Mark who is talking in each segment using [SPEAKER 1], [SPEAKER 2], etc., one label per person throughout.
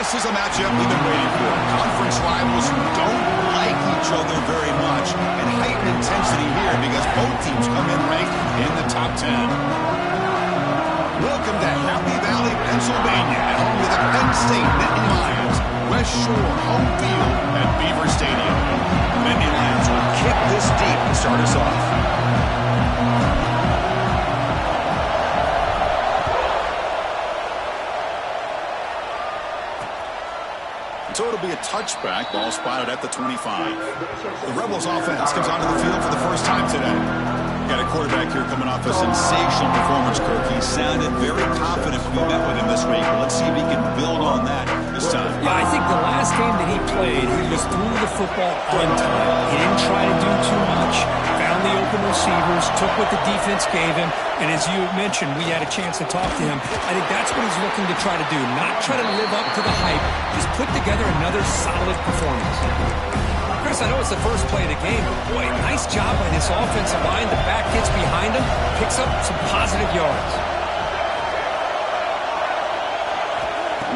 [SPEAKER 1] This is a matchup we've been waiting for. Conference rivals who don't like each other very much, and heightened intensity here because both teams come in ranked in the top 10. Welcome to Happy Valley, Pennsylvania, at home to the Penn State Nittany Lions. West Shore home field at Beaver Stadium. The Nittany Lions will kick this deep to start us off. So it'll be a touchback. Ball spotted at the 25. The Rebels offense comes onto the field for the first time today. Got a quarterback here coming off a sensational performance, Kirk. He sounded very confident when we met with him this week. But let's see if he can build on that this time.
[SPEAKER 2] Yeah, I think the last game that he played, he just threw the football on time. He didn't try to do too much. Found the open receivers, took what the defense gave him, and as you mentioned, we had a chance to talk to him. I think that's what he's looking to try to do, not try to live up to the hype, just put together another solid performance. Chris, I know it's the first play of the game, but boy, nice job by this offensive line. The back gets behind him, picks up some positive yards.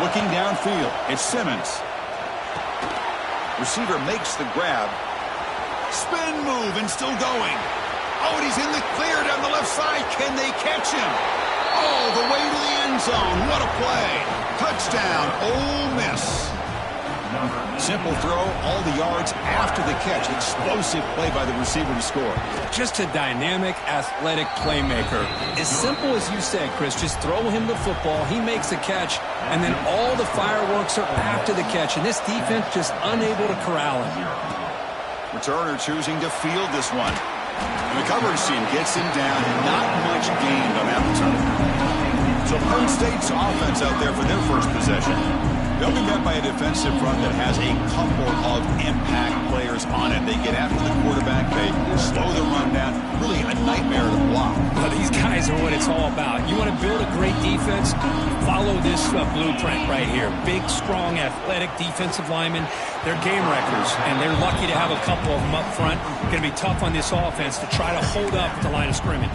[SPEAKER 1] Looking downfield, it's Simmons. Receiver makes the grab. Spin move and still going. Oh, and he's in the clear down the left side. Can they catch him? All the way to the end zone. What a play. Touchdown, Ole Miss. Simple throw, all the yards after the catch. Explosive play by the receiver to score.
[SPEAKER 2] Just a dynamic, athletic playmaker. As simple as you said, Chris, just throw him the football, he makes the catch, and then all the fireworks are after the catch, and this defense just unable to corral him.
[SPEAKER 1] Returner choosing to field this one. And the coverage team gets him down. Not much gained on that return. So Penn State's offense out there for their first possession. They'll be met by a defensive front that has a couple of impact players on it. They get after the quarterback. They slow the run down. Really a nightmare to block.
[SPEAKER 2] Well, these guys are what it's all about. You want to build a great defense? Follow this blueprint right here. Big, strong, athletic defensive linemen. They're game wreckers, and they're lucky to have a couple of them up front. Going to be tough on this offense to try to hold up at the line of scrimmage.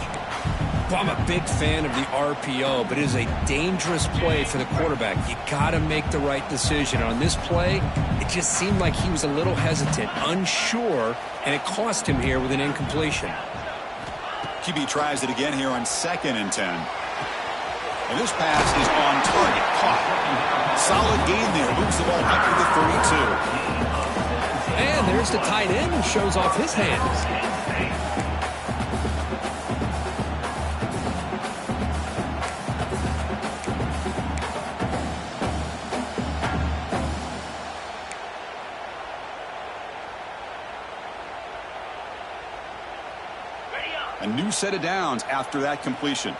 [SPEAKER 2] Well, I'm a big fan of the RPO, but it is a dangerous play for the quarterback. You got to make the right decision. On this play, it just seemed like he was a little hesitant, unsure, and it cost him here with an incompletion.
[SPEAKER 1] QB tries it again here on 2nd and 10. And this pass is on target. Caught. Solid gain there. Moves the ball up to the 32.
[SPEAKER 2] And there's the tight end who shows off his hands.
[SPEAKER 1] A new set of downs after that completion.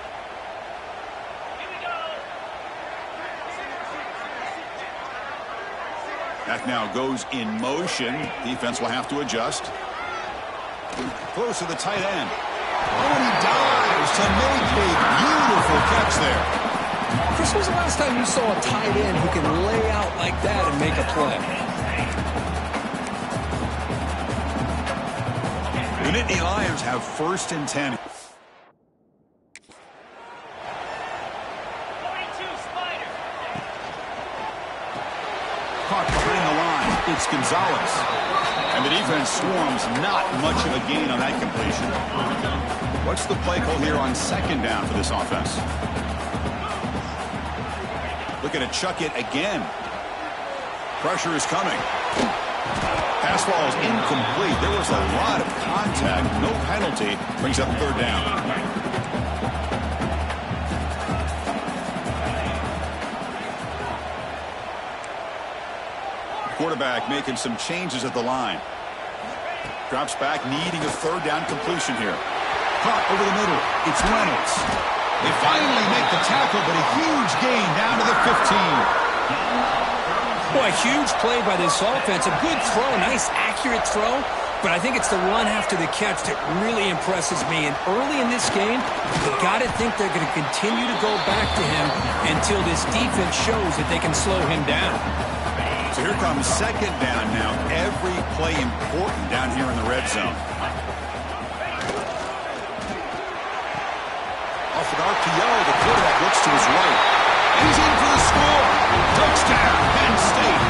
[SPEAKER 1] That now goes in motion. Defense will have to adjust. Close to the tight end. Oh, and he dives to make a beautiful catch there.
[SPEAKER 2] Chris, when was the last time you saw a tight end who can lay out like that and make a play?
[SPEAKER 1] The Nittany Lions have 1st and 10. Caught behind the line. It's Gonzalez. And the defense swarms. Not much of a gain on that completion. What's the play call here on 2nd down for this offense? Looking to chuck it again. Pressure is coming. Pass ball is incomplete. There was a lot of contact. No penalty. Brings up 3rd down. Quarterback making some changes at the line. Drops back, needing a 3rd down completion here. Caught over the middle. It's Reynolds. They finally make the tackle, but a huge gain down to the 15.
[SPEAKER 2] Boy, a huge play by this offense. A good throw, nice accurate throw. But I think it's the run after the catch that really impresses me. And early in this game, you got to think they're going to continue to go back to him until this defense shows that they can slow him down.
[SPEAKER 1] So here comes 2nd down now. Every play important down here in the red zone. Off an RPO, the quarterback looks to his right. And he's in for the score. Touchdown, Penn State.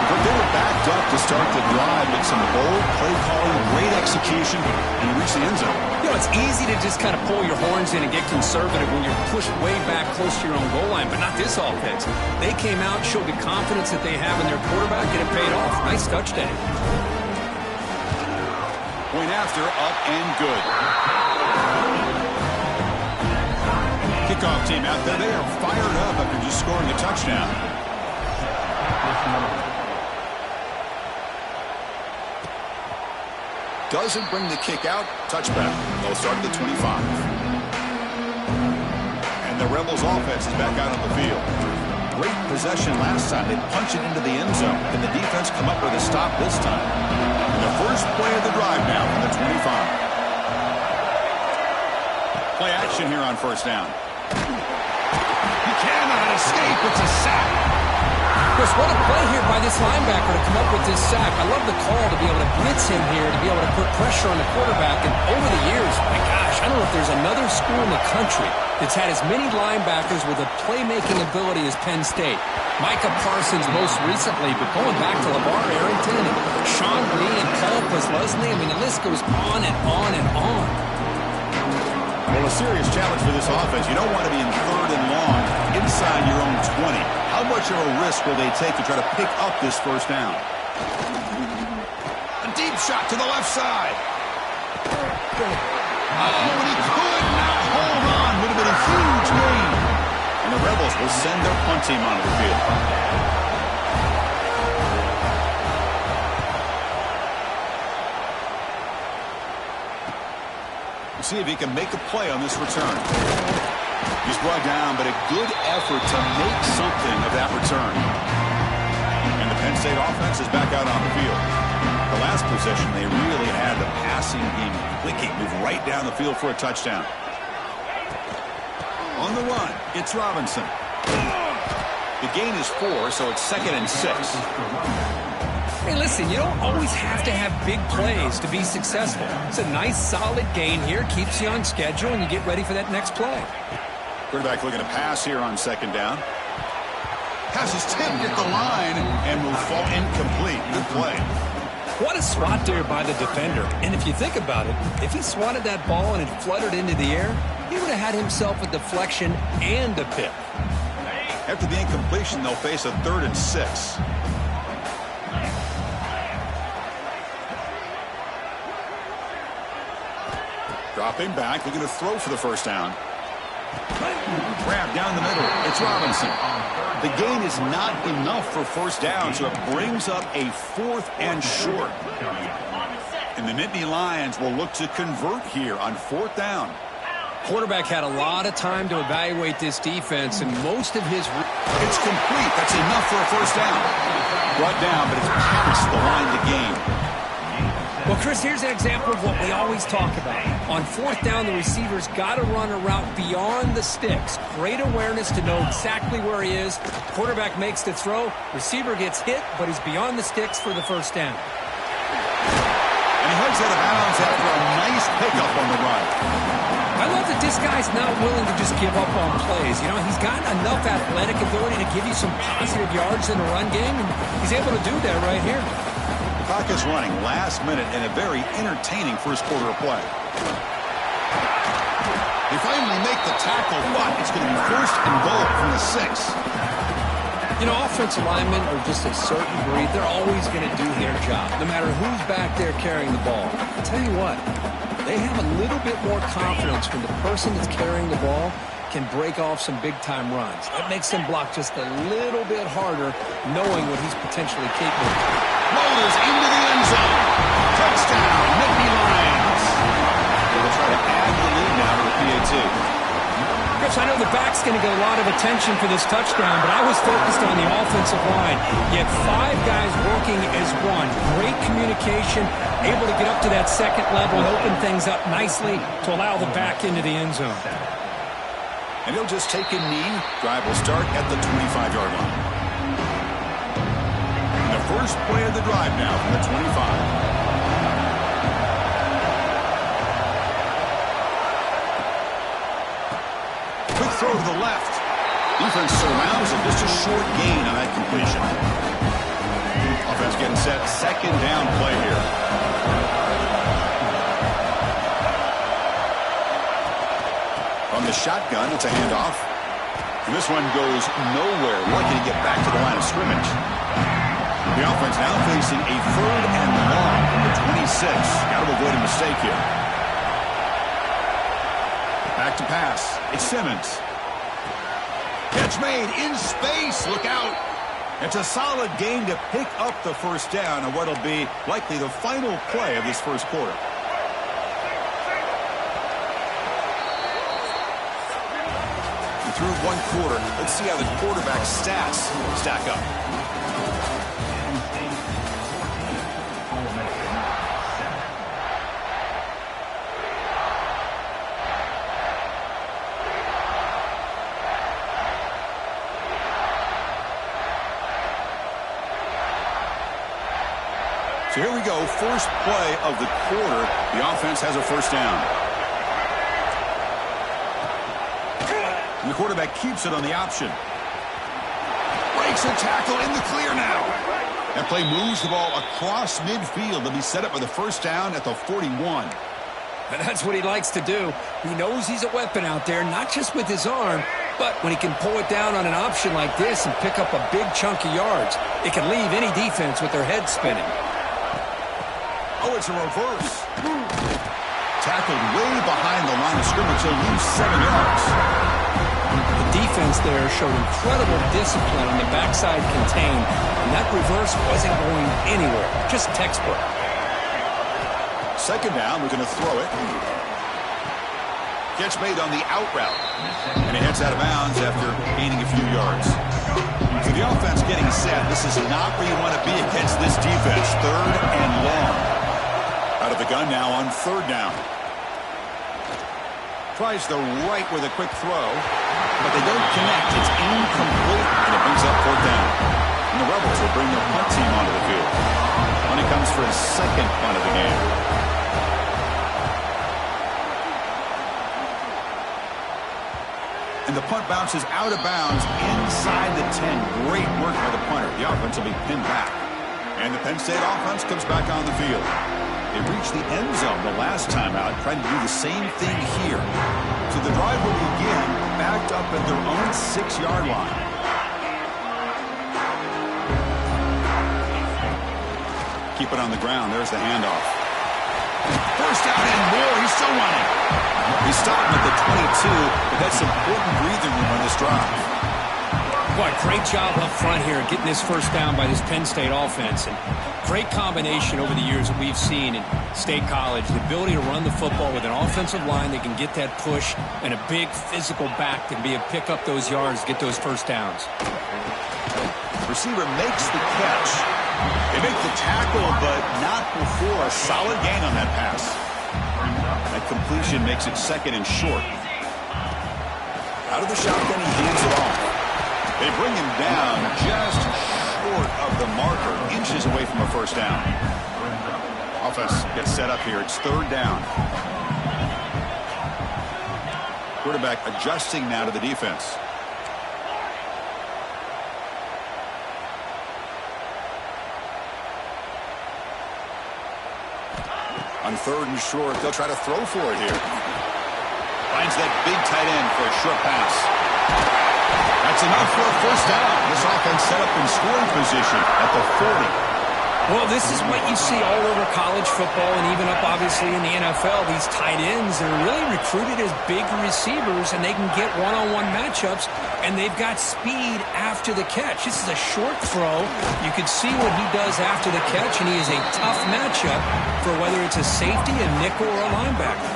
[SPEAKER 1] But they were backed up to start the drive with some bold play calling, great execution, and reach the end zone.
[SPEAKER 2] You know, it's easy to just kind of pull your horns in and get conservative when you're pushed way back close to your own goal line, but not this offense. They came out, showed the confidence that they have in their quarterback, and it paid off. Nice touchdown.
[SPEAKER 1] Point after, up and good. Kickoff team out there. They are fired up after just scoring a touchdown. Doesn't bring the kick out. Touchback. They'll start at the 25. And the Rebels offense is back out on the field. Great possession last time. They punch it into the end zone. And the defense come up with a stop this time. And the first play of the drive now from the 25. Play action here on first down. He cannot escape. It's a sack.
[SPEAKER 2] Chris, what a play here by this linebacker to come up with this sack. I love the call to be able to blitz him here, to be able to put pressure on the quarterback. And over the years, my gosh, I don't know if there's another school in the country that's had as many linebackers with a playmaking ability as Penn State. Micah Parsons most recently, but going back to LeVar Arrington and Sean Lee and Paul Posluszny, I mean, the list goes on and on and on.
[SPEAKER 1] Well, a serious challenge for this offense. You don't want to be in third and long inside your own 20. How much of a risk will they take to try to pick up this first down? A deep shot to the left side. Oh, and he could not hold on. Would have been a huge gain. And the Rebels will send their punt team onto the field. We'll see if he can make a play on this return. He's brought down, but a good effort to make something of that return. And the Penn State offense is back out on the field. The last possession, they really had the passing game clicking, move right down the field for a touchdown. On the run, it's Robinson. The gain is 4, so it's 2nd and 6.
[SPEAKER 2] Hey, listen, you don't always have to have big plays to be successful. It's a nice, solid gain here, keeps you on schedule, and you get ready for that next play.
[SPEAKER 1] Quarterback looking to pass here on 2nd down. Pass is tipped at the line and will fall incomplete. Good play.
[SPEAKER 2] What a swat there by the defender. And if you think about it, if he swatted that ball and it fluttered into the air, he would have had himself a deflection and a pick.
[SPEAKER 1] After the incompletion, they'll face a 3rd and 6. Dropping back, looking to throw for the first down. Grab down the middle. It's Robinson. The gain is not enough for first down, so it brings up a 4th and short. And the Nittany Lions will look to convert here on 4th down.
[SPEAKER 2] Quarterback had a lot of time to evaluate this defense, and most of his...
[SPEAKER 1] It's complete. That's enough for a first down. Brought down, but it's past the line to gain.
[SPEAKER 2] Well, Chris, here's an example of what we always talk about. On 4th down, the receiver's got to run a route beyond the sticks. Great awareness to know exactly where he is. Quarterback makes the throw. Receiver gets hit, but he's beyond the sticks for the first down.
[SPEAKER 1] And he heads out of bounds after a nice pickup on the run.
[SPEAKER 2] I love that this guy's not willing to just give up on plays. You know, he's got enough athletic ability to give you some positive yards in the run game, and he's able to do that right here.
[SPEAKER 1] Clock is running last minute in a very entertaining first quarter of play. They finally make the tackle, but it's going to be 1st and goal from the 6.
[SPEAKER 2] You know, offensive linemen are just a certain breed. They're always going to do their job, no matter who's back there carrying the ball. I'll tell you what, they have a little bit more confidence when the person that's carrying the ball can break off some big-time runs. It makes them block just a little bit harder, knowing what he's potentially capable of.
[SPEAKER 1] Rollers into the end zone. Touchdown, Nittany Lions. They'll try to add the lead now to the PAT.
[SPEAKER 2] Chris, I know the back's going to get a lot of attention for this touchdown, but I was focused on the offensive line. You had 5 guys working as one. Great communication, able to get up to that 2nd level and open things up nicely to allow the back into the end zone.
[SPEAKER 1] And he'll just take a knee. Drive will start at the 25-yard line. And the first play of the drive now from the 25. Quick throw to the left. Defense surrounds him. Just a short gain on that completion. Offense getting set. Second down play here. From the shotgun, it's a handoff. And this one goes nowhere. Lucky to get back to the line of scrimmage. The offense now facing a 3rd and long from the 26. Got to avoid a mistake here. Back to pass. It's Simmons. Catch made in space. Look out. It's a solid gain to pick up the first down on what will be likely the final play of this first quarter. Through one quarter, let's see how the quarterback's stats stack up. So here we go, first play of the quarter. The offense has a first down. And the quarterback keeps it on the option. Breaks a tackle in the clear now. That play moves the ball across midfield to be set up with a first down at the 41.
[SPEAKER 2] And that's what he likes to do. He knows he's a weapon out there, not just with his arm, but when he can pull it down on an option like this and pick up a big chunk of yards, it can leave any defense with their head spinning.
[SPEAKER 1] Oh, it's a reverse. Tackled way behind the line of scrimmage. He'll lose 7 yards.
[SPEAKER 2] The defense there showed incredible discipline on the backside contained, and that reverse wasn't going anywhere. Just textbook.
[SPEAKER 1] Second down, we're going to throw it. Catch made on the out route. And it heads out of bounds after gaining a few yards. So the offense getting set. This is not where you want to be against this defense. 3rd and long. Out of the gun now on 3rd down. Tries the right with a quick throw, but they don't connect. It's incomplete, and it brings up 4th down. And the Rebels will bring their punt team onto the field. When it comes for his second punt of the game. And the punt bounces out of bounds inside the 10. Great work by the punter. The offense will be pinned back. And the Penn State offense comes back on the field. They reached the end zone the last time out, trying to do the same thing here. So the drive will begin backed up at their own 6-yard line. Keep it on the ground. There's the handoff. First down and more. He's still running. He stopped him at the 22, but that's important breathing room on this drive.
[SPEAKER 2] Boy, great job up front here getting this first down by this Penn State offense. And great combination over the years that we've seen in State College. The ability to run the football with an offensive line that can get that push and a big physical back that can be able to pick up those yards, get those first downs.
[SPEAKER 1] Receiver makes the catch. They make the tackle, but not before a solid gain on that pass. That completion makes it 2nd and short. Out of the shotgun, he hands it off. They bring him down just short of the marker, inches away from a first down. Offense gets set up here. It's 3rd down. Quarterback adjusting now to the defense. On 3rd and short, they'll try to throw for it here. Finds that big tight end for a short pass. That's enough for a first down. This offense set up in scoring position at the 40.
[SPEAKER 2] Well, this is what you see all over college football and even up, obviously, in the NFL. These tight ends are really recruited as big receivers, and they can get one-on-one matchups, and they've got speed after the catch. This is a short throw. You can see what he does after the catch, and he is a tough matchup for whether it's a safety, a nickel, or a linebacker.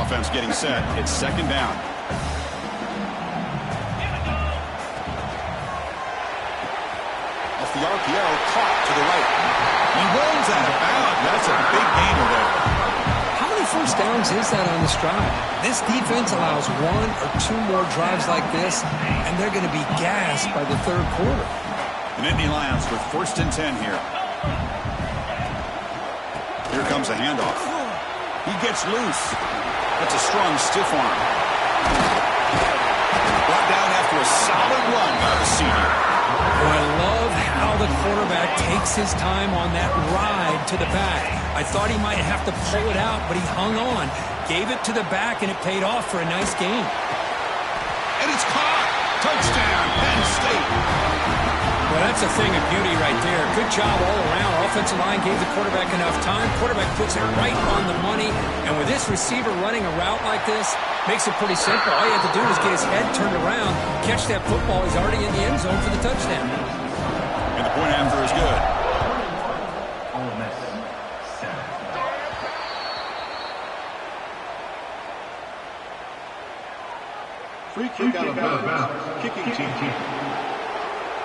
[SPEAKER 1] Offense getting set. It's 2nd down. The RPO caught to the right. He runs out of bounds. That's a big gainer there.
[SPEAKER 2] How many first downs is that on this drive? This defense allows 1 or 2 more drives like this, and they're going to be gassed by the 3rd quarter.
[SPEAKER 1] And Nittany Lions with 1st and 10 here. Here comes a handoff. He gets loose. That's a strong stiff arm. Brought down a solid run by the senior.
[SPEAKER 2] Oh, I love how the quarterback takes his time on that ride to the back. I thought he might have to pull it out, but he hung on, gave it to the back, and it paid off for a nice gain.
[SPEAKER 1] And it's caught. Touchdown, Penn State.
[SPEAKER 2] Well, that's a thing of beauty right there. Good job all around. Offensive line gave the quarterback enough time. Quarterback puts it right on the money. And with this receiver running a route like this, makes it pretty simple. All you have to do is get his head turned around, catch that football. He's already in the end zone for the touchdown.
[SPEAKER 1] And the point after is good.
[SPEAKER 3] Free kick out of bounds. Kicking team.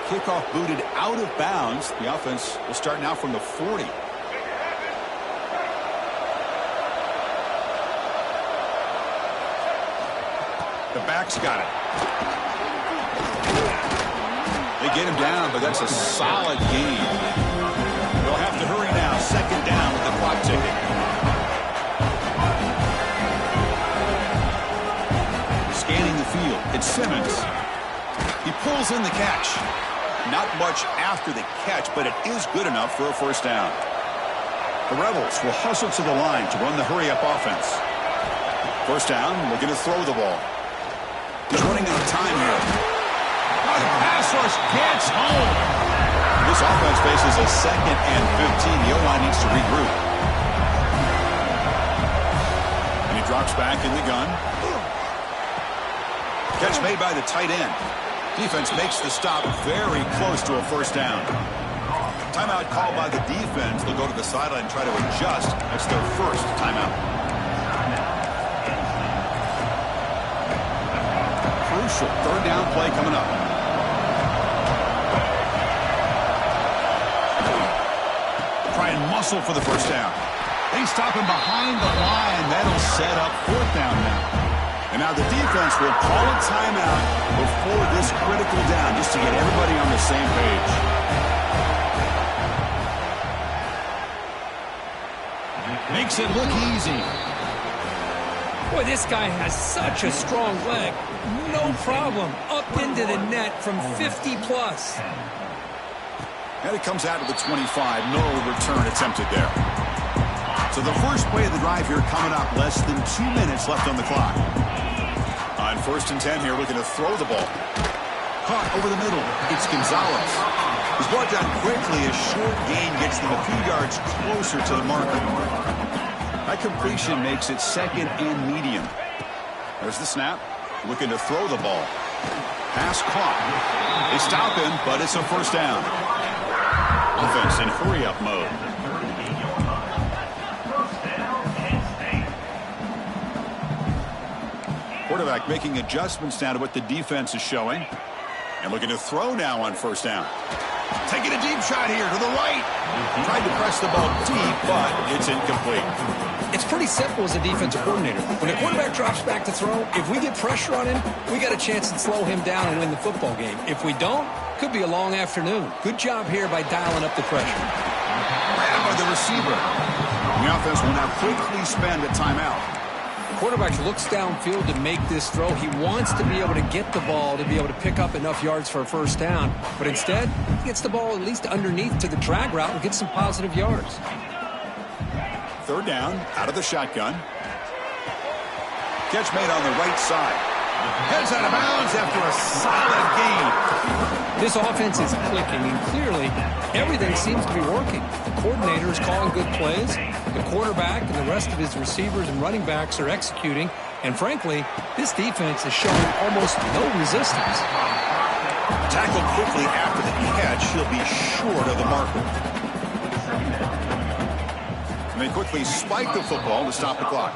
[SPEAKER 1] Kickoff booted out of bounds. The offense will start now from the 40. The back's got it. They get him down, but that's a solid gain. They'll have to hurry now. Second down with the clock ticking. Scanning the field. It's Simmons. He pulls in the catch. Not much after the catch, but it is good enough for a first down. The Rebels will hustle to the line to run the hurry-up offense. First down, looking to throw the ball. He's running out of time here. Oh, the pass rush gets home. This offense faces a 2nd and 15. The O-line needs to regroup. And he drops back in the gun. Catch made by the tight end. Defense makes the stop very close to a first down. Timeout called by the defense. They'll go to the sideline and try to adjust. That's their first timeout. Crucial third down play coming up. Try and muscle for the first down. They stop him behind the line. That'll set up fourth down now. And now the defense will call a timeout before this critical down just to get everybody on the same page. Makes it look easy.
[SPEAKER 2] Boy, this guy has such a strong leg. No problem. Up into the net from 50 plus.
[SPEAKER 1] And it comes out to the 25. No return attempted there. So the first play of the drive here coming up. Less than 2 minutes left on the clock. On 1st and 10 here, looking to throw the ball. Caught over the middle. It's Gonzalez. He's brought down quickly. A short gain gets them a few yards closer to the marker. That completion makes it 2nd and medium. There's the snap. Looking to throw the ball. Pass caught. They stop him, but it's a first down. Offense in hurry-up mode. Quarterback making adjustments now to what the defense is showing. And looking to throw now on first down. Taking a deep shot here to the right. Tried to press the ball deep, but it's incomplete.
[SPEAKER 2] It's pretty simple as a defensive coordinator. When the quarterback drops back to throw, if we get pressure on him, we got a chance to slow him down and win the football game. If we don't, could be a long afternoon. Good job here by dialing up the pressure.
[SPEAKER 1] Grabbed by the receiver. The offense will now quickly spend a timeout.
[SPEAKER 2] Quarterback looks downfield to make this throw. He wants to be able to get the ball to be able to pick up enough yards for a first down. But instead, he gets the ball at least underneath to the drag route and gets some positive yards.
[SPEAKER 1] Third down, out of the shotgun. Catch made on the right side. Heads out of bounds after a solid gain.
[SPEAKER 2] This offense is clicking, and clearly everything seems to be working. The coordinator is calling good plays. The quarterback and the rest of his receivers and running backs are executing. And frankly, this defense is showing almost no resistance.
[SPEAKER 1] Tackled quickly after the catch. He'll be short of the marker. And they quickly spike the football to stop the clock.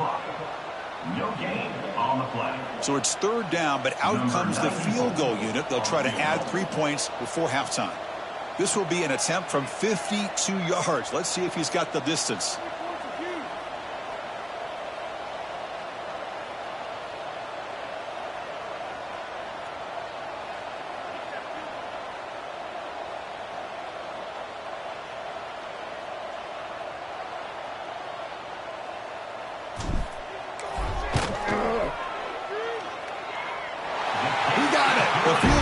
[SPEAKER 3] No gain on the play.
[SPEAKER 1] So it's third down, but out comes the field goal unit. They'll try to add 3 points before halftime. This will be an attempt from 52 yards. Let's see if he's got the distance. The field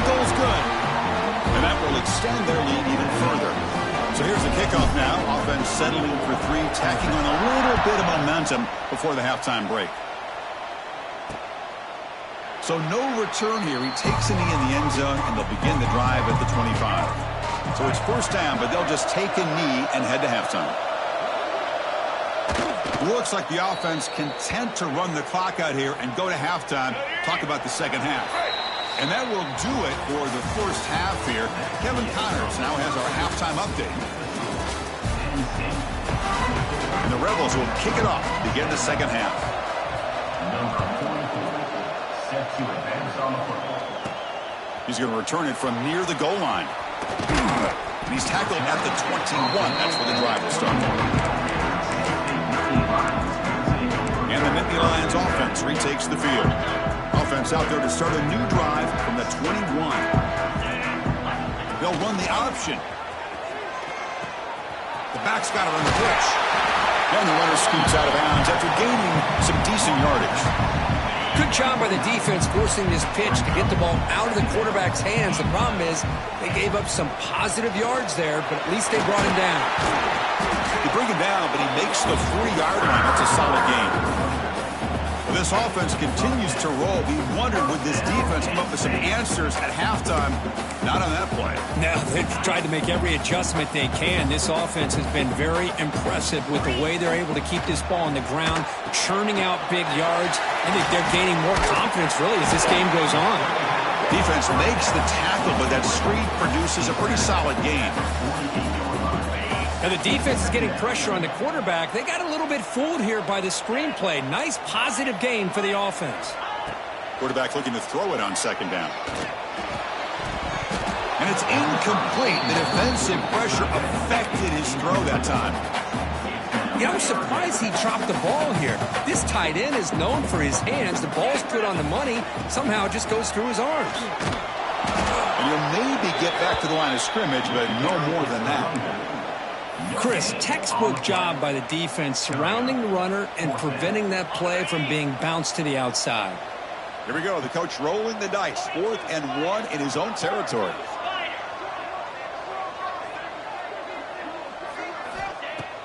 [SPEAKER 1] settling for three, tacking on a little bit of momentum before the halftime break. So no return here. He takes a knee in the end zone, and they'll begin the drive at the 25. So it's first down, but they'll just take a knee and head to halftime. Looks like the offense content to run the clock out here and go to halftime. Talk about the second half. And that will do it for the first half here. Kevin Connors now has our halftime update. And the Rebels will kick it off, begin the second half. He's going to return it from near the goal line. And he's tackled at the 21. That's where the drive will start. And the Nittany Lions offense retakes the field. Offense out there to start a new drive from the 21. They'll run the option. The back's got to run the pitch. And the runner scoots out of bounds after gaining some decent yardage.
[SPEAKER 2] Good job by the defense forcing this pitch to get the ball out of the quarterback's hands. The problem is they gave up some positive yards there, but at least they brought him down.
[SPEAKER 1] They bring him down, but he makes the 40-yard line. That's a solid gain. Well, this offense continues to roll. We wondered, would this defense come up with some answers at halftime? Not on that play.
[SPEAKER 2] No, they've tried to make every adjustment they can. This offense has been very impressive with the way they're able to keep this ball on the ground, churning out big yards. I think they're gaining more confidence, really, as this game goes on.
[SPEAKER 1] Defense makes the tackle, but that screen produces a pretty solid gain.
[SPEAKER 2] Now the defense is getting pressure on the quarterback. They got a little bit fooled here by the screenplay. Nice positive gain for the offense.
[SPEAKER 1] Quarterback looking to throw it on second down. And it's incomplete. The defensive pressure affected his throw that time.
[SPEAKER 2] Yeah, I'm surprised he dropped the ball here. This tight end is known for his hands. The ball's put on the money. Somehow it just goes through his arms.
[SPEAKER 1] And you'll maybe get back to the line of scrimmage, but no more than that.
[SPEAKER 2] Chris, textbook job by the defense surrounding the runner and preventing that play from being bounced to the outside.
[SPEAKER 1] Here we go. The coach rolling the dice. 4th and 1 in his own territory.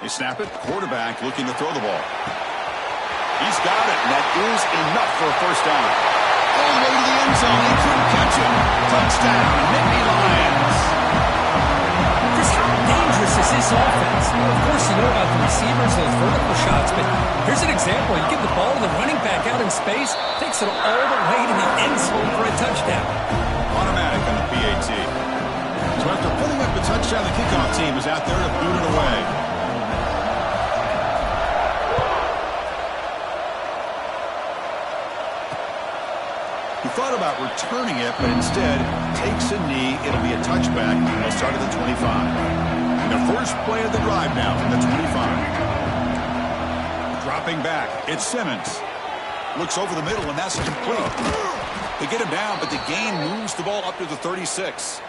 [SPEAKER 1] They snap it. Quarterback looking to throw the ball. He's got it. And that is enough for a first down. All the way to the end zone. He couldn't catch it. Touchdown, Nittany Lions.
[SPEAKER 2] Chris, how dangerous is this offense? Of course, you know about the receivers, those vertical shots, but here's an example. You give the ball to the running back out in space, takes it all the way to the end zone for a touchdown.
[SPEAKER 1] Automatic on the PAT. So after putting up a touchdown, the kickoff team is out there to boot it away. He thought about returning it, but instead takes a knee. It'll be a touchback. He'll start at the 25. And the first play of the drive now from the 25. Dropping back. It's Simmons. Looks over the middle, and that's complete. They get him down, but the gain moves the ball up to the 36.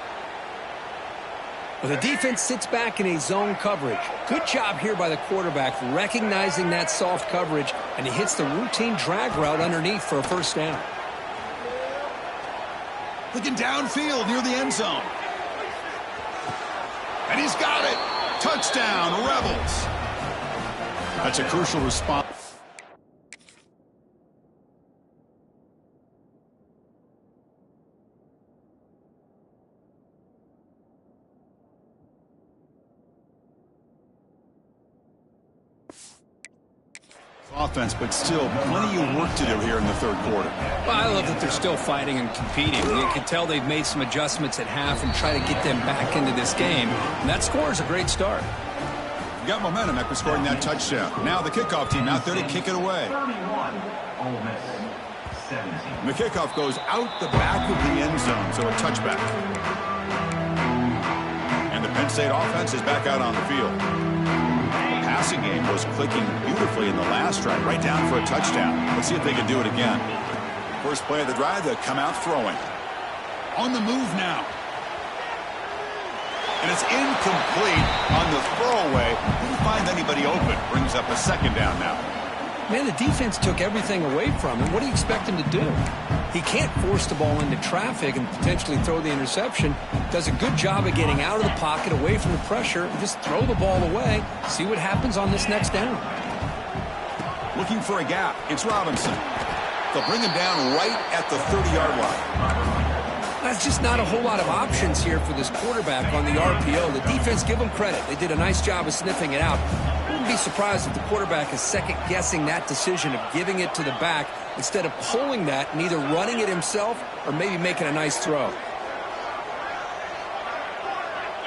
[SPEAKER 2] Well, the defense sits back in a zone coverage. Good job here by the quarterback, recognizing that soft coverage, and he hits the routine drag route underneath for a first down.
[SPEAKER 1] Looking downfield near the end zone. And he's got it. Touchdown, Rebels. That's a crucial response. Offense, but still plenty of work to do here in the third quarter.
[SPEAKER 2] Well, I love that they're still fighting and competing. You can tell they've made some adjustments at half and try to get them back into this game. And that score is a great start.
[SPEAKER 1] You got momentum after scoring that touchdown. Now the kickoff team out there to kick it away. And the kickoff goes out the back of the end zone, so a touchback. And the Penn State offense is back out on the field. Passing game was clicking beautifully in the last drive, right down for a touchdown. Let's see if they can do it again. First play of the drive, they'll come out throwing. On the move now. And it's incomplete on the throwaway. Didn't find anybody open. Brings up a second down now.
[SPEAKER 2] Man, the defense took everything away from him. What do you expect him to do? He can't force the ball into traffic and potentially throw the interception. Does a good job of getting out of the pocket, away from the pressure, and just throw the ball away. See what happens on this next down.
[SPEAKER 1] Looking for a gap. It's Robinson. They'll bring him down right at the 30-yard line.
[SPEAKER 2] That's just not a whole lot of options here for this quarterback on the RPO. The defense, give them credit. They did a nice job of sniffing it out. I wouldn't be surprised if the quarterback is second-guessing that decision of giving it to the back instead of pulling that and either running it himself or maybe making a nice throw.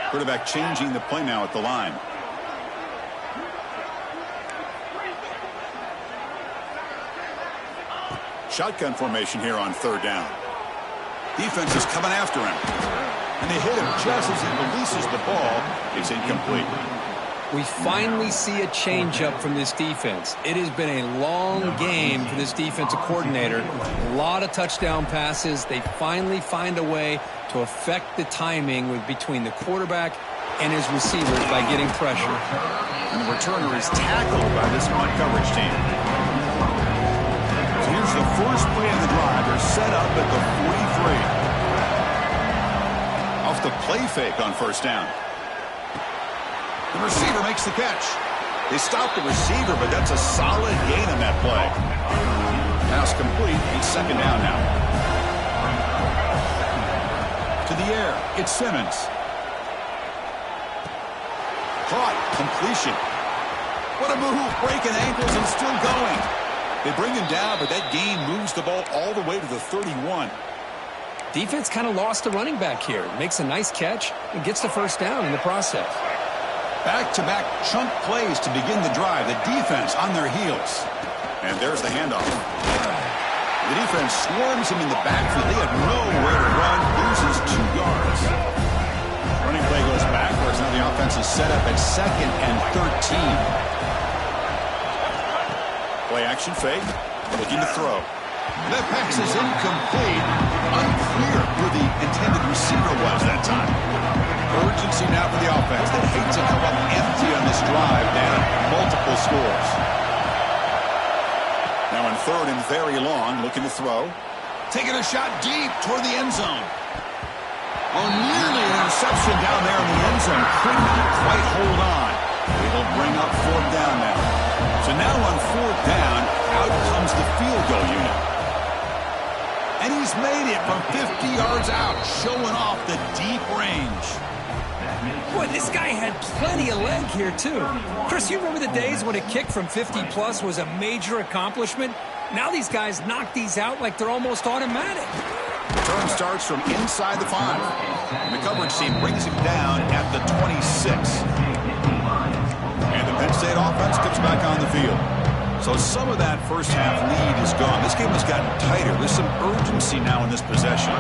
[SPEAKER 1] Quarterback changing the play now at the line. Shotgun formation here on third down. Defense is coming after him. And they hit him just as he releases the ball. It's incomplete.
[SPEAKER 2] We finally see a changeup from this defense. It has been a long game for this defensive coordinator. A lot of touchdown passes. They finally find a way to affect the timing between the quarterback and his receivers by getting pressure.
[SPEAKER 1] And the returner is tackled by this punt coverage team. So here's the first play of the drive. They're set up at the 43. Off the play fake on first down. The receiver makes the catch. They stop the receiver, but that's a solid gain on that play. Pass complete. It's second down now. To the air. It's Simmons. Caught. Completion. What a move. Breaking ankles and still going. They bring him down, but that gain moves the ball all the way to the 31.
[SPEAKER 2] Defense kind of lost the running back here. Makes a nice catch and gets the first down in the process.
[SPEAKER 1] Back-to-back chunk plays to begin the drive. The defense on their heels. And there's the handoff. The defense swarms him in the backfield. They had nowhere to run. Loses 2 yards. Running play goes backwards. Now the offense is set up at 2nd and 13. Play action fake. Looking to throw. That pass is incomplete. Unclear who the intended receiver was that time. Urgency now for the offense. They hate to come up empty on this drive, down multiple scores. Now in 3rd and very long, looking to throw. Taking a shot deep toward the end zone. Oh, nearly an interception down there in the end zone. Could not quite hold on. It'll bring up 4th down now. So now on 4th down, out comes the field goal unit. And he's made it from 50 yards out, showing off the deep range.
[SPEAKER 2] Boy, this guy had plenty of leg here, too. Chris, you remember the days when a kick from 50-plus was a major accomplishment? Now these guys knock these out like they're almost automatic.
[SPEAKER 1] Return starts from inside the 5. And the coverage team brings him down at the 26. And the Penn State offense comes back on the field. So some of that first half lead is gone. This game has gotten tighter. There's some urgency now in this possession.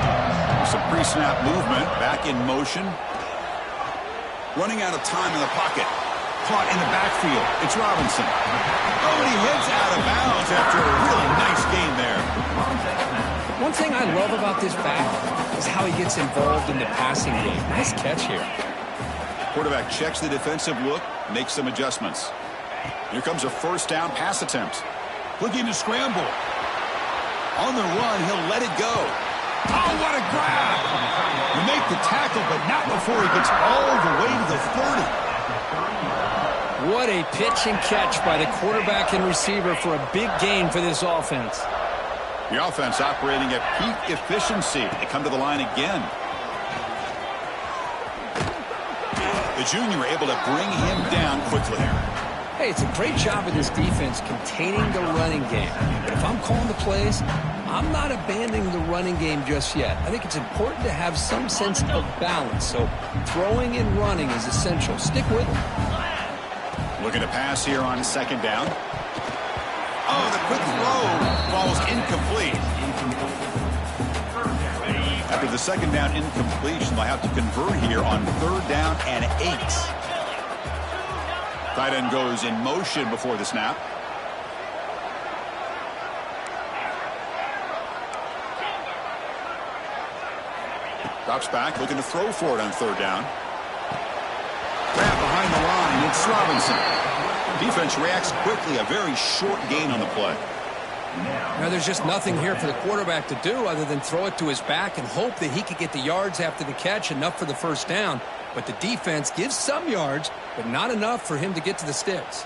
[SPEAKER 1] Some pre-snap movement, back in motion. Running out of time in the pocket. Caught in the backfield. It's Robinson. Oh, and he hits out of bounds after a really nice gain there.
[SPEAKER 2] One thing I love about this back is how he gets involved in the passing game. Nice catch here.
[SPEAKER 1] Quarterback checks the defensive look, makes some adjustments. Here comes a first down pass attempt. Looking to scramble. On the run, he'll let it go. Oh, what a grab! You make the tackle, but not before he gets all the way to the 30.
[SPEAKER 2] What a pitch and catch by the quarterback and receiver for a big gain for this offense.
[SPEAKER 1] The offense operating at peak efficiency. They come to the line again. The junior able to bring him down quickly.
[SPEAKER 2] Hey, it's a great job of this defense containing the running game. But if I'm calling the plays, I'm not abandoning the running game just yet. I think it's important to have some sense of balance. So throwing and running is essential. Stick with it.
[SPEAKER 1] Looking to pass here on 2nd down. Oh, the quick throw falls incomplete. After the 2nd down incompletion, they'll have to convert here on 3rd down and 8. Tight end goes in motion before the snap. Drops back, looking to throw for it on 3rd down. Grab behind the line, it's Robinson. Defense reacts quickly. A very short gain on the play.
[SPEAKER 2] Now, there's just nothing here for the quarterback to do other than throw it to his back and hope that he could get the yards after the catch, enough for the first down. But the defense gives some yards, but not enough for him to get to the sticks.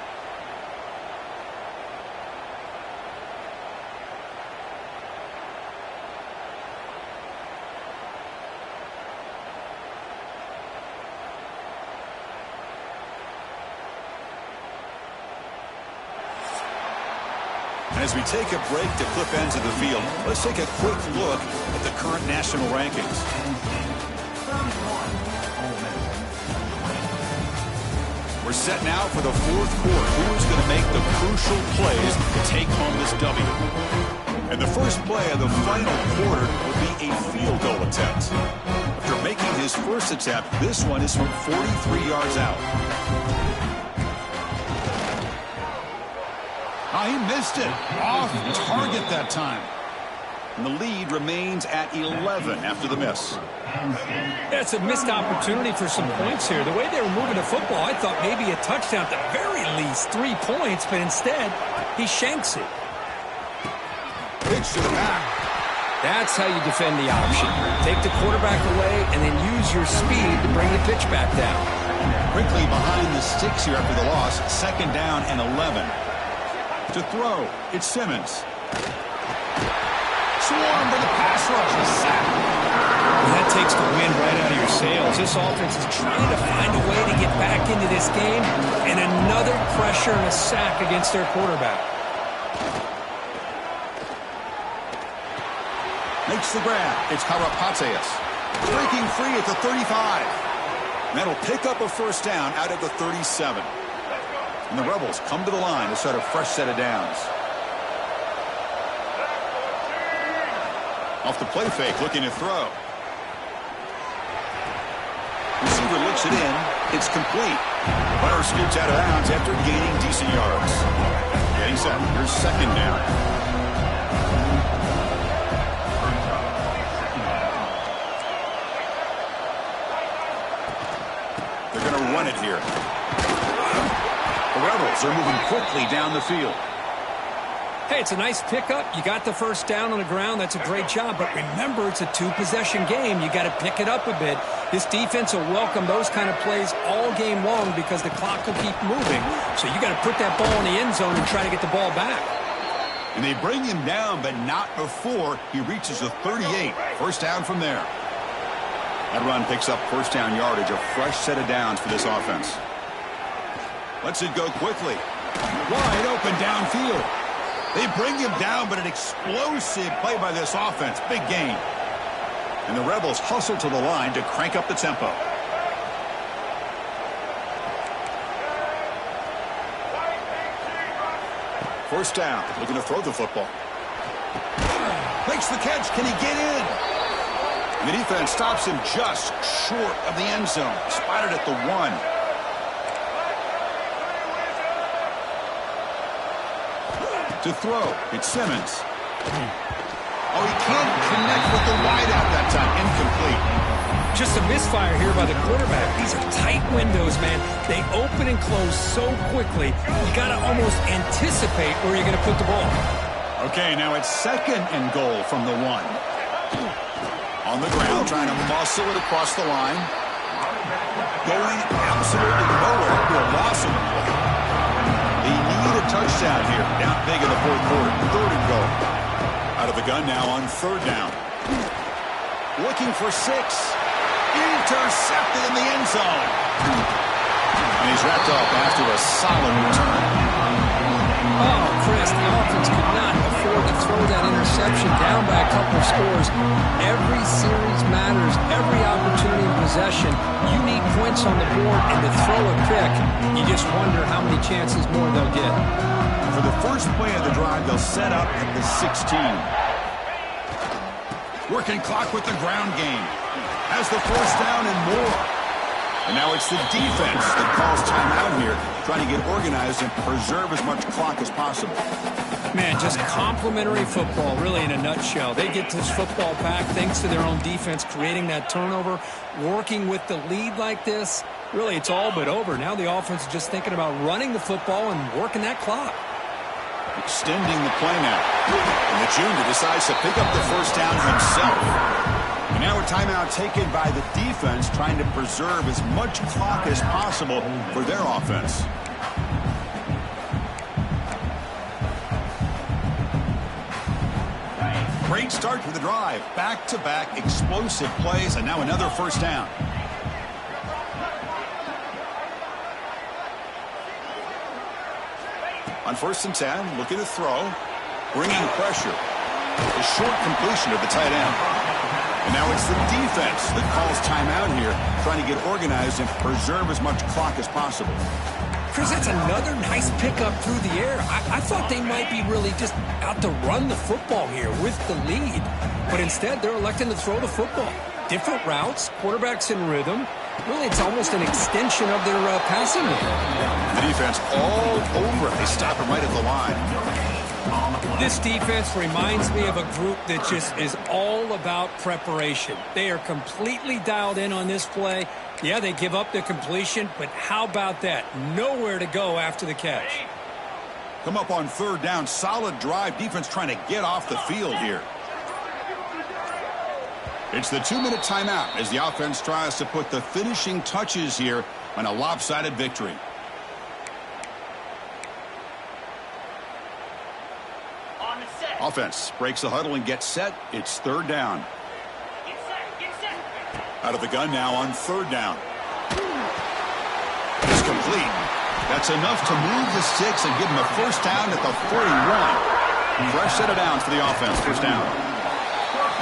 [SPEAKER 1] As we take a break to flip ends of the field, let's take a quick look at the current national rankings. We're set now for the fourth quarter. Who's going to make the crucial plays to take home this W? And the first play of the final quarter will be a field goal attempt. After making his first attempt, this one is from 43 yards out. Oh, he missed it. Off target that time. And the lead remains at 11 after the miss.
[SPEAKER 2] That's a missed opportunity for some points here. The way they were moving the football, I thought maybe a touchdown, at the very least 3 points, but instead, he shanks it.
[SPEAKER 1] Pitch to the back.
[SPEAKER 2] That's how you defend the option. Take the quarterback away and then use your speed to bring the pitch back down.
[SPEAKER 1] Quickly behind the sticks here after the loss. Second down and 11. To throw, it's Simmons. Swarm for the pass rush. A sack.
[SPEAKER 2] And that takes the wind right out of your sails. This offense is trying to find a way to get back into this game, and another pressure and a sack against their quarterback.
[SPEAKER 1] Makes the grab. It's Karapateas. Breaking free at the 35. And that'll pick up a first down out of the 37. And the Rebels come to the line to start a fresh set of downs. Off the play fake, looking to throw. Receiver looks it in. It's complete. Runner scoots out of bounds after gaining decent yards. Getting set. Here's second down. They're going to run it here. The Rebels are moving quickly down the field.
[SPEAKER 2] Hey, it's a nice pickup. You got the first down on the ground. That's a great job. But remember, it's a 2-possession game. You got to pick it up a bit. This defense will welcome those kind of plays all game long because the clock will keep moving. So you got to put that ball in the end zone and try to get the ball back.
[SPEAKER 1] And they bring him down, but not before he reaches the 38. First down from there. That run picks up first down yardage, a fresh set of downs for this offense. Lets it go quickly. Wide open downfield. They bring him down, but an explosive play by this offense. Big gain. And the Rebels hustle to the line to crank up the tempo. First down. Looking to throw the football. Makes the catch. Can he get in? And the defense stops him just short of the end zone. Spotted at the 1. To throw, it's Simmons. Oh, he can't connect with the wideout that time. Incomplete.
[SPEAKER 2] Just a misfire here by the quarterback. These are tight windows, man. They open and close so quickly. You got to almost anticipate where you're going to put the ball.
[SPEAKER 1] Okay, now it's second and goal from the 1. On the ground, trying to muscle it across the line. Going absolutely nowhere. A loss of the play. They need a touchdown here. Down big in the fourth quarter. Third and goal. Out of the gun now on third down. Looking for 6. Intercepted in the end zone. And he's wrapped up after a solid return.
[SPEAKER 2] Oh, Chris, the offense could not afford to throw that interception down by a couple of scores. Every series matters. Every opportunity in possession. You need points on the board, and to throw a pick, you just wonder how many chances more they'll get.
[SPEAKER 1] For the first play of the drive, they'll set up at the 16. Working clock with the ground game. Has the first down and more. And now it's the defense that calls timeout here, trying to get organized and preserve as much clock as possible.
[SPEAKER 2] Man, just complimentary football, really, in a nutshell. They get this football back thanks to their own defense, creating that turnover, working with the lead like this. Really, it's all but over. Now the offense is just thinking about running the football and working that clock.
[SPEAKER 1] Extending the play now. And the junior decides to pick up the first down himself. And now a timeout taken by the defense, trying to preserve as much clock as possible for their offense. Great start to the drive. Back-to-back explosive plays, and now another first down. On 1st and 10, looking to throw. Bringing pressure. A short completion of the tight end. And now it's the defense that calls timeout here, trying to get organized and preserve as much clock as possible.
[SPEAKER 2] Chris, that's another nice pickup through the air. I thought they might be really just out to run the football here with the lead. But instead, they're electing to throw the football. Different routes, quarterbacks in rhythm. Really, it's almost an extension of their passing game.
[SPEAKER 1] The defense all over it. They stop him right at the line.
[SPEAKER 2] This defense reminds me of a group that just is all about preparation. They are completely dialed in on this play. Yeah, they give up the completion, but how about that? Nowhere to go after the catch.
[SPEAKER 1] Come up on 3rd down. Solid drive. Defense trying to get off the field here. It's the 2-minute timeout as the offense tries to put the finishing touches here on a lopsided victory. Offense breaks the huddle and gets set. It's 3rd down.
[SPEAKER 4] Get set.
[SPEAKER 1] Out of the gun now on 3rd down. It's complete. That's enough to move the sticks and give them a first down at the 41. Fresh set of downs for the offense. First down.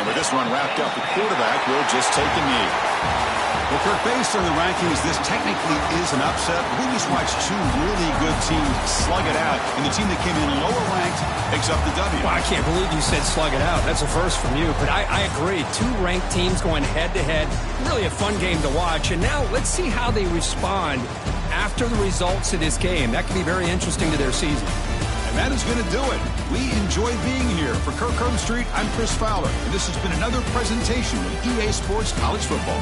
[SPEAKER 1] And with this one wrapped up, the quarterback will just take a knee. Well, Kirk, based on the rankings, this technically is an upset. We just watched 2 really good teams slug it out, and the team that came in lower ranked picks up the W.
[SPEAKER 2] Well, I can't believe you said slug it out. That's a first from you, but I agree. 2 ranked teams going head-to-head. Really a fun game to watch. And now let's see how they respond after the results of this game. That could be very interesting to their season.
[SPEAKER 1] And that is going to do it. We enjoy being here. For Kirk Street, I'm Chris Fowler, and this has been another presentation of EA Sports College Football.